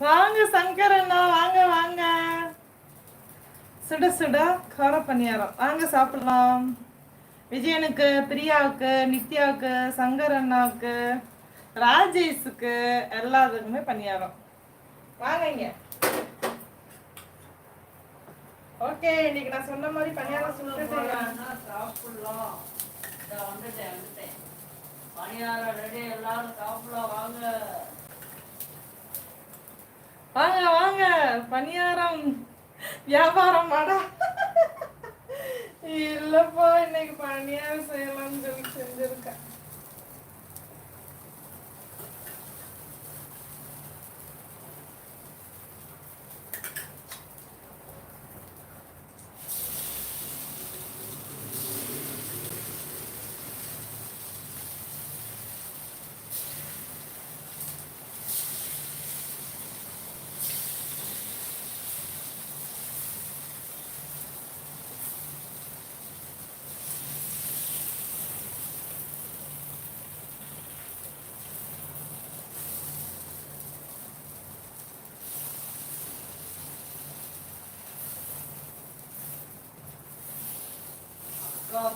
வாங்க சங்கர் அண்ணா, வாங்க வாங்க. சுட சுட கார பணியாரம், வாங்க சாப்பிடலாம். விஜயனுக்கு, பிரியாவுக்கு, நித்யாவுக்கு, சங்கர் அண்ணாவுக்கு, ராஜேஷுக்கு எல்லாத்துக்குமே பணியாரம். வாங்க இங்க. ஓகே, இன்னைக்கு நான் சொன்ன மாதிரி பணியாரம் சுட்டு சாப்பிடலாம். வந்துட்டேன் பணியாரம் ரெடி, எல்லாரும் சாப்பிடலாம். வாங்க வாங்க வாங்க. பணியாரம் வியாபாரம் மாடா. இல்லப்பா, இன்னைக்கு பணியாரம் செய்யலாம்னு சொல்லி செஞ்சிருக்கேன்.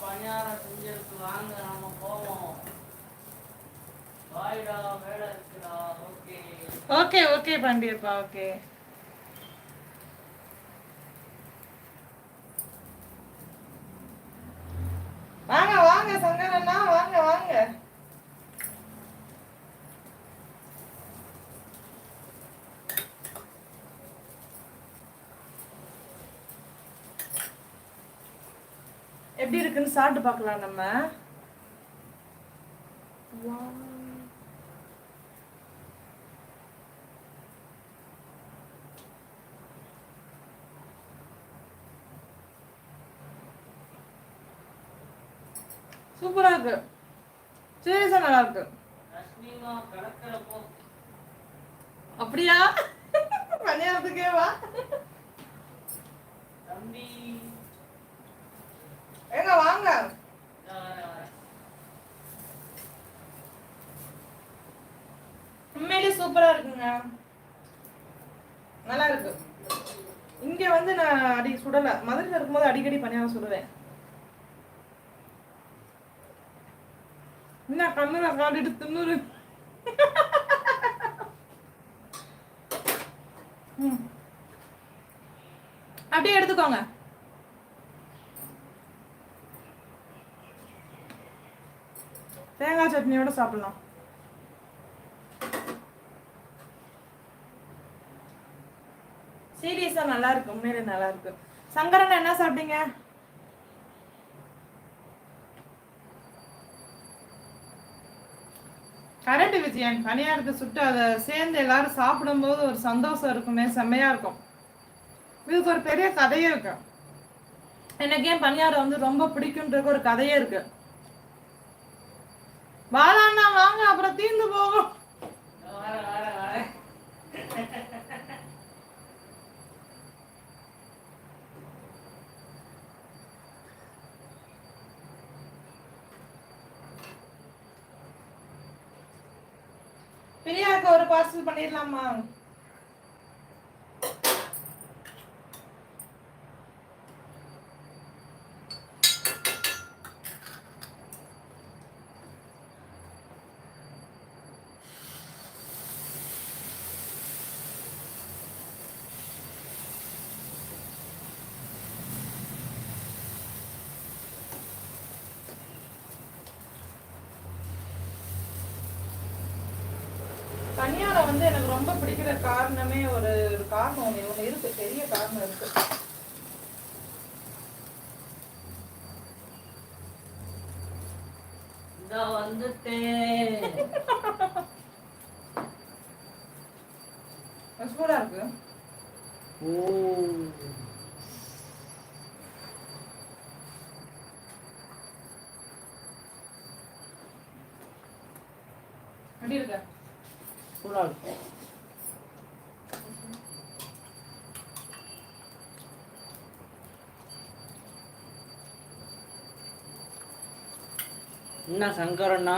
பணியாரம் செஞ்சிருக்கு, வாங்க நம்ம போவோம். பாய்டா, வேலை இருக்குடா. Okay okay okay Pandiyappa, okay. வாங்க வாங்க சங்கர் அண்ணா, வாங்க வாங்க. எப்படி இருக்குன்னு சாப்பிட்டு பார்க்கலாம் நம்ம. சூப்பரா இருக்கு, சீரியஸா நல்லா இருக்கு. அப்படியா? பணியாரத்துக்கே வா தம்பி. ஏங்க வாங்க. உண்மையிலே சூப்பரா இருக்குங்க, நல்லா இருக்கு. இங்க வந்து நான் அடிக்கடி சுடல, மதுரையில் இருக்கும்போது அடிக்கடி பணியாரம் சுடுவேன். என்ன கண்ணுல காட்டிட்டு தின்னுரு. அப்படியே எடுத்துக்கோங்க. தேங்காய் சட்னியோட சாப்பிடலாம். சீரியஸா நல்லா இருக்கு, உண்மையிலே நல்லா இருக்கு. சங்கரன் என்ன சாப்பிட்டீங்க? கரெக்ட் விஜயன், பணியாரத்தை சுட்டு அதை சேர்ந்து எல்லாரும் சாப்பிடும்போது ஒரு சந்தோஷம் இருக்குமே, செம்மையா இருக்கும். இதுக்கு ஒரு பெரிய கதையே இருக்கு. எனக்கு ஏன் பணியாரம் வந்து ரொம்ப பிடிக்கும்ன்றதுக்கு ஒரு கதையே இருக்கு. வாழாண்ணா வாங்க, அப்புறம் தீர்ந்து போகும். பிரியாவுக்கு ஒரு பார்சல் பண்ணிடலாமா? பணியாரம் வந்து எனக்கு ரொம்ப பிடிக்கிற காரணமே ஒரு காரணம் ஒன்று இருக்கு, பெரிய காரணம் இருக்கு. சூடா இருக்கு. எப்படி இருக்க? சூடா இருக்கு. என்ன சங்கரண்ணா?